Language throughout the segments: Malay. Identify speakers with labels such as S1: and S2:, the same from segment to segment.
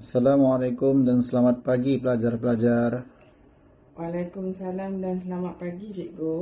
S1: Assalamualaikum dan selamat pagi pelajar-pelajar.
S2: Waalaikumsalam dan selamat pagi cikgu.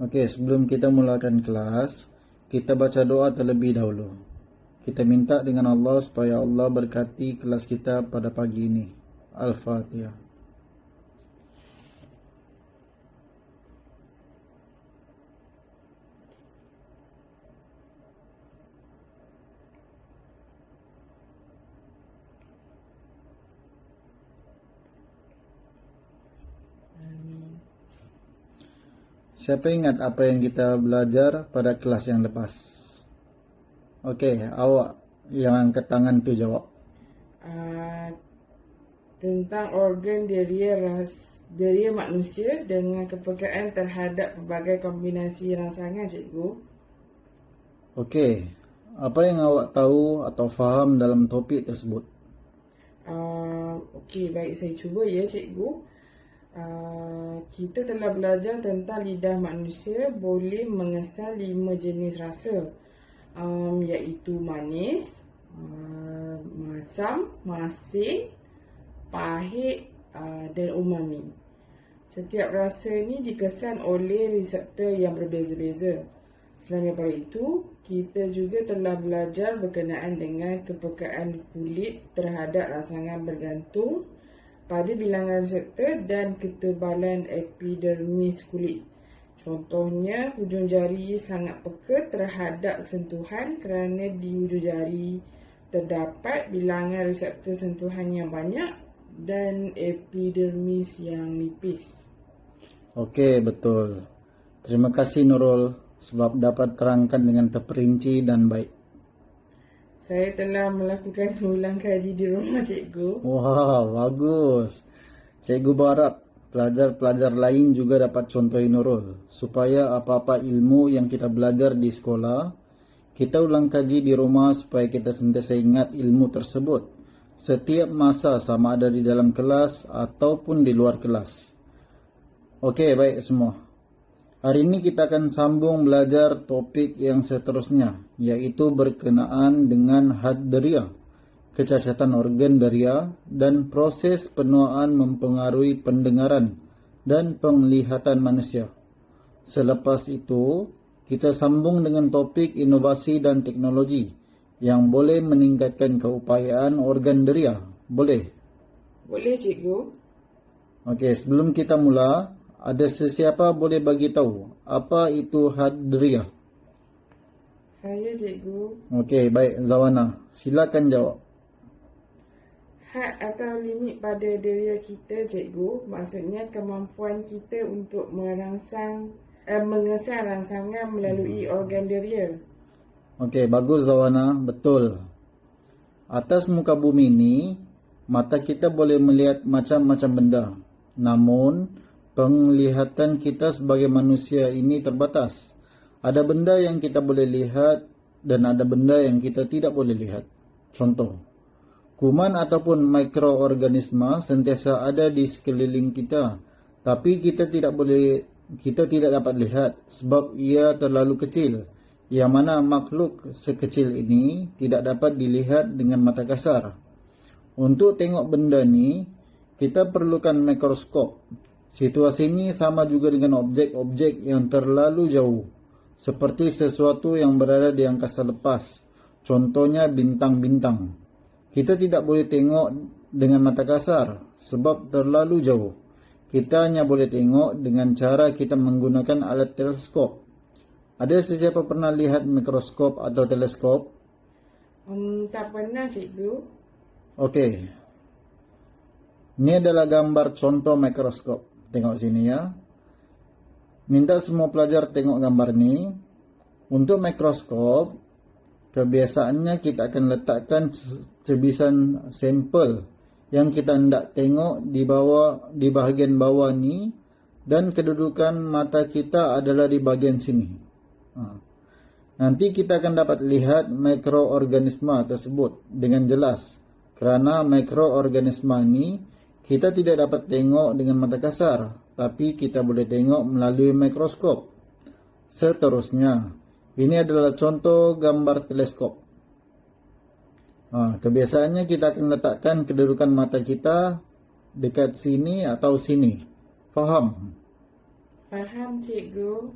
S1: Okey, sebelum kita mulakan kelas, kita baca doa terlebih dahulu. Kita minta dengan Allah supaya Allah berkati kelas kita pada pagi ini. Al-Fatihah.
S2: Amin.
S1: Siapa ingat apa yang kita belajar pada kelas yang lepas? Okey, awak yang angkat tangan tu jawab.
S2: Tentang organ diri manusia dengan kepekaan terhadap pelbagai kombinasi rangsangan cikgu.
S1: Okey, apa yang awak tahu atau faham dalam topik tersebut?
S2: Okey, baik, saya cuba ya cikgu. Kita telah belajar tentang lidah manusia boleh mengesal 5 jenis rasa, iaitu manis, masam, masin, pahit dan umami. Setiap rasa ini dikesan oleh reseptor yang berbeza-beza. Selain daripada itu, kita juga telah belajar berkenaan dengan kepekaan kulit terhadap rangsangan bergantung pada bilangan reseptor dan ketebalan epidermis kulit. Contohnya, hujung jari sangat peka terhadap sentuhan kerana di hujung jari terdapat bilangan reseptor sentuhan yang banyak dan epidermis yang nipis.
S1: Okey, betul. Terima kasih Nurul sebab dapat terangkan dengan terperinci dan baik.
S2: Saya telah melakukan ulang kaji di rumah cikgu.
S1: Wah, bagus. Cikgu berharap pelajar-pelajar lain juga dapat contohi Nurul supaya apa-apa ilmu yang kita belajar di sekolah, kita ulang kaji di rumah supaya kita sentiasa ingat ilmu tersebut setiap masa sama ada di dalam kelas ataupun di luar kelas. Okey, baik semua. Hari ini kita akan sambung belajar topik yang seterusnya, yaitu berkenaan dengan had deria, kecacatan organ deria dan proses penuaan mempengaruhi pendengaran dan penglihatan manusia. Selepas itu, kita sambung dengan topik inovasi dan teknologi yang boleh meningkatkan keupayaan organ deria. Boleh?
S2: Boleh cikgu?
S1: Okey, sebelum kita mula, ada sesiapa boleh bagi tahu apa itu had deria?
S2: Saya cikgu.
S1: Okey, baik Zawana. Silakan jawab.
S2: Had atau limit pada deria kita cikgu, maksudnya kemampuan kita untuk mengesal rangsangan melalui organ deria.
S1: Okey, bagus Zawana. Betul. Atas muka bumi ini, mata kita boleh melihat macam-macam benda. Namun, penglihatan kita sebagai manusia ini terbatas. Ada benda yang kita boleh lihat dan ada benda yang kita tidak boleh lihat. Contoh, kuman ataupun mikroorganisma sentiasa ada di sekeliling kita, tapi kita tidak dapat lihat sebab ia terlalu kecil. Yang mana makhluk sekecil ini tidak dapat dilihat dengan mata kasar. Untuk tengok benda ni, kita perlukan mikroskop. Situasi ini sama juga dengan objek-objek yang terlalu jauh, seperti sesuatu yang berada di angkasa lepas, contohnya bintang-bintang. Kita tidak boleh tengok dengan mata kasar sebab terlalu jauh. Kita hanya boleh tengok dengan cara kita menggunakan alat teleskop. Ada sesiapa pernah lihat mikroskop atau teleskop?
S2: Tak pernah cikgu.
S1: Okey. Ini adalah gambar contoh mikroskop. Tengok sini ya. Minta semua pelajar tengok gambar ni. Untuk mikroskop, kebiasaannya kita akan letakkan cebisan sampel yang kita hendak tengok di bahagian bawah ni, dan kedudukan mata kita adalah di bahagian sini. Nanti kita akan dapat lihat mikroorganisma tersebut dengan jelas. Kerana mikroorganisma ni kita tidak dapat tengok dengan mata kasar, tapi kita boleh tengok melalui mikroskop. Seterusnya, ini adalah contoh gambar teleskop. Kebiasaannya kita akan letakkan kedudukan mata kita dekat sini atau sini. Faham?
S2: Faham, cikgu?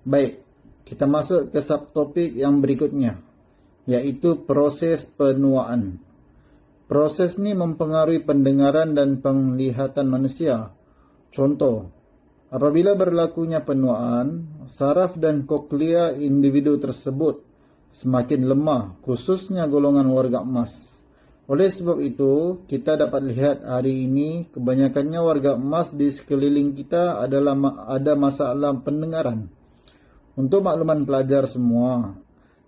S1: Baik, kita masuk ke subtopik yang berikutnya, yaitu proses penuaan. Proses ini mempengaruhi pendengaran dan penglihatan manusia. Contoh, apabila berlakunya penuaan, saraf dan koklea individu tersebut semakin lemah, khususnya golongan warga emas. Oleh sebab itu, kita dapat lihat hari ini kebanyakannya warga emas di sekeliling kita ada masalah pendengaran. Untuk makluman pelajar semua,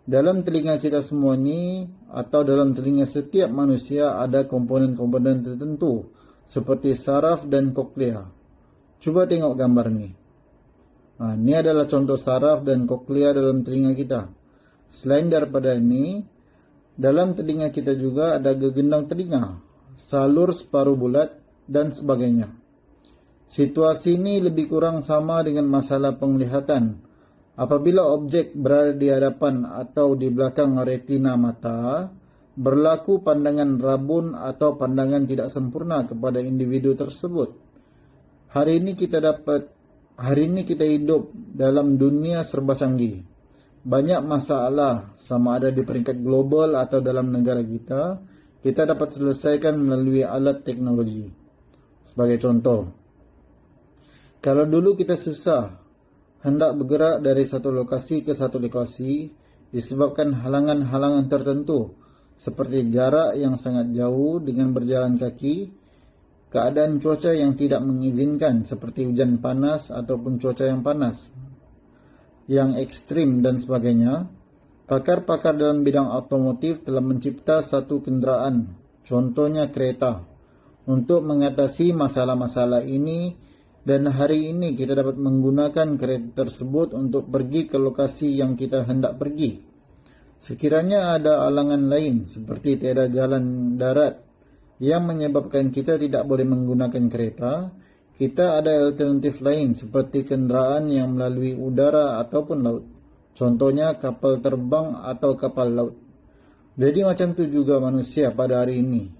S1: dalam telinga kita semua ini atau dalam telinga setiap manusia ada komponen-komponen tertentu seperti saraf dan koklea. Coba tengok gambar ni. Ini adalah contoh saraf dan koklea dalam telinga kita. Selain daripada ini, dalam telinga kita juga ada gegendang telinga, salur separuh bulat dan sebagainya. Situasi ini lebih kurang sama dengan masalah penglihatan. Apabila objek berada di hadapan atau di belakang retina mata, berlaku pandangan rabun atau pandangan tidak sempurna kepada individu tersebut. Hari ini kita hidup dalam dunia serba canggih. Banyak masalah, sama ada di peringkat global atau dalam negara kita dapat selesaikan melalui alat teknologi. Sebagai contoh, kalau dulu kita susah hendak bergerak dari satu lokasi ke satu lokasi disebabkan halangan-halangan tertentu seperti jarak yang sangat jauh dengan berjalan kaki, keadaan cuaca yang tidak mengizinkan seperti hujan panas ataupun cuaca yang panas, yang ekstrim dan sebagainya. Pakar-pakar dalam bidang otomotif telah mencipta satu kenderaan, contohnya kereta, untuk mengatasi masalah-masalah ini. Dan hari ini kita dapat menggunakan kereta tersebut untuk pergi ke lokasi yang kita hendak pergi. Sekiranya ada halangan lain seperti tiada jalan darat yang menyebabkan kita tidak boleh menggunakan kereta, kita ada alternatif lain seperti kenderaan yang melalui udara ataupun laut. Contohnya kapal terbang atau kapal laut. Jadi macam tu juga manusia pada hari ini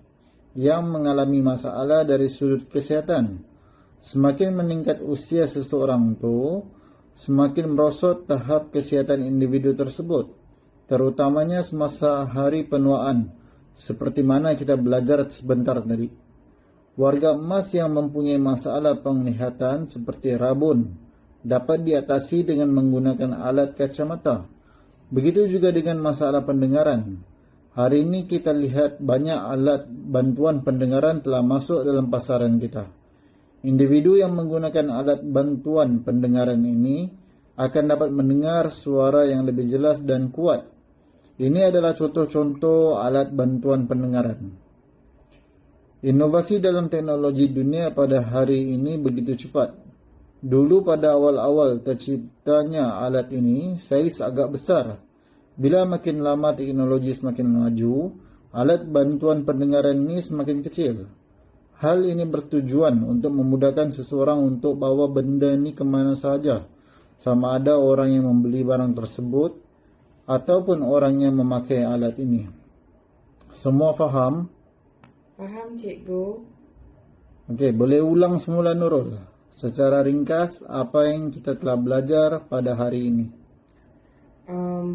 S1: yang mengalami masalah dari sudut kesihatan. Semakin meningkat usia seseorang itu, semakin merosot tahap kesihatan individu tersebut, terutamanya semasa hari penuaan, seperti mana kita belajar sebentar tadi. Warga emas yang mempunyai masalah penglihatan seperti rabun dapat diatasi dengan menggunakan alat kacamata. Begitu juga dengan masalah pendengaran. Hari ini kita lihat banyak alat bantuan pendengaran telah masuk dalam pasaran kita. Individu yang menggunakan alat bantuan pendengaran ini akan dapat mendengar suara yang lebih jelas dan kuat. Ini adalah contoh-contoh alat bantuan pendengaran. Inovasi dalam teknologi dunia pada hari ini begitu cepat. Dulu pada awal-awal terciptanya alat ini, saiz agak besar. Bila makin lama teknologi semakin maju, alat bantuan pendengaran ini semakin kecil. Hal ini bertujuan untuk memudahkan seseorang untuk bawa benda ini kemana saja, sama ada orang yang membeli barang tersebut ataupun orang yang memakai alat ini. Semua faham?
S2: Faham, cikgu?
S1: Okey, boleh ulang semula Nurul. Secara ringkas, apa yang kita telah belajar pada hari ini?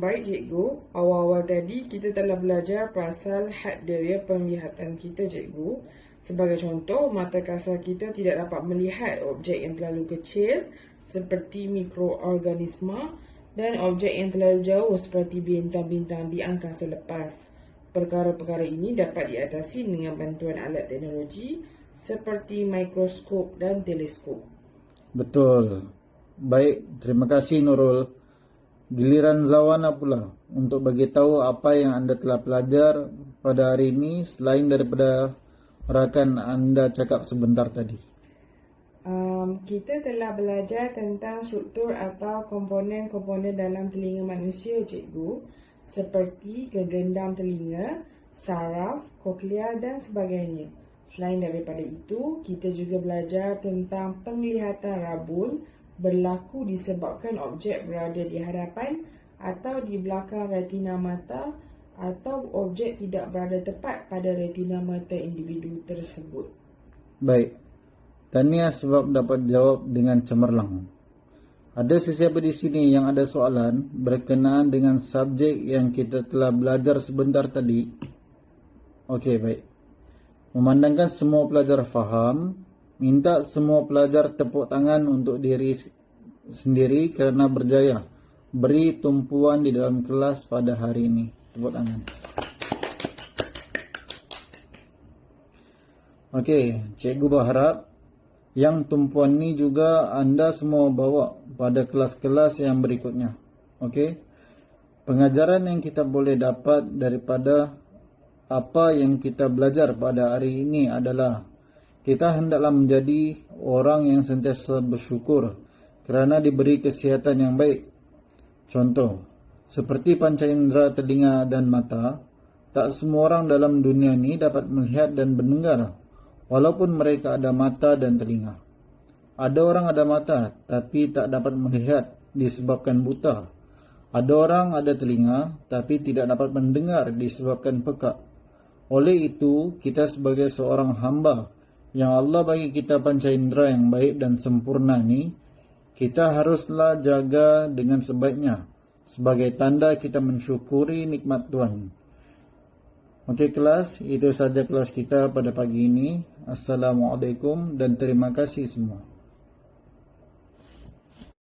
S2: Baik, cikgu. Awal-awal tadi kita telah belajar pasal had deria penglihatan kita, cikgu. Sebagai contoh, mata kasar kita tidak dapat melihat objek yang terlalu kecil seperti mikroorganisma dan objek yang terlalu jauh seperti bintang-bintang di angkasa lepas. Perkara-perkara ini dapat diatasi dengan bantuan alat teknologi seperti mikroskop dan teleskop.
S1: Betul. Baik, terima kasih Nurul. Giliran Zawana pula untuk bagi tahu apa yang anda telah pelajar pada hari ini selain daripada rakan anda cakap sebentar tadi.
S2: Kita telah belajar tentang struktur atau komponen-komponen dalam telinga manusia, cikgu, seperti gegendam telinga, saraf, koklea dan sebagainya. Selain daripada itu, kita juga belajar tentang penglihatan rabun berlaku disebabkan objek berada di hadapan atau di belakang retina mata atau objek tidak berada tepat pada retina mata individu tersebut.
S1: Baik. Tahniah sebab dapat jawab dengan cemerlang. Ada sesiapa di sini yang ada soalan berkenaan dengan subjek yang kita telah belajar sebentar tadi? Okey, baik. Memandangkan semua pelajar faham, minta semua pelajar tepuk tangan untuk diri sendiri kerana berjaya beri tumpuan di dalam kelas pada hari ini. Tepuk tangan. Okey, cikgu berharap yang tumpuan ni juga anda semua bawa pada kelas-kelas yang berikutnya. Okey. Pengajaran yang kita boleh dapat daripada apa yang kita belajar pada hari ini adalah kita hendaklah menjadi orang yang sentiasa bersyukur kerana diberi kesihatan yang baik. Contoh, seperti panca indera telinga dan mata, tak semua orang dalam dunia ini dapat melihat dan mendengar, walaupun mereka ada mata dan telinga. Ada orang ada mata, tapi tak dapat melihat disebabkan buta. Ada orang ada telinga, tapi tidak dapat mendengar disebabkan pekak. Oleh itu, kita sebagai seorang hamba yang Allah bagi kita panca indera yang baik dan sempurna ni, kita haruslah jaga dengan sebaiknya sebagai tanda kita mensyukuri nikmat Tuhan. Okey kelas, itu saja kelas kita pada pagi ini. Assalamualaikum dan terima kasih semua.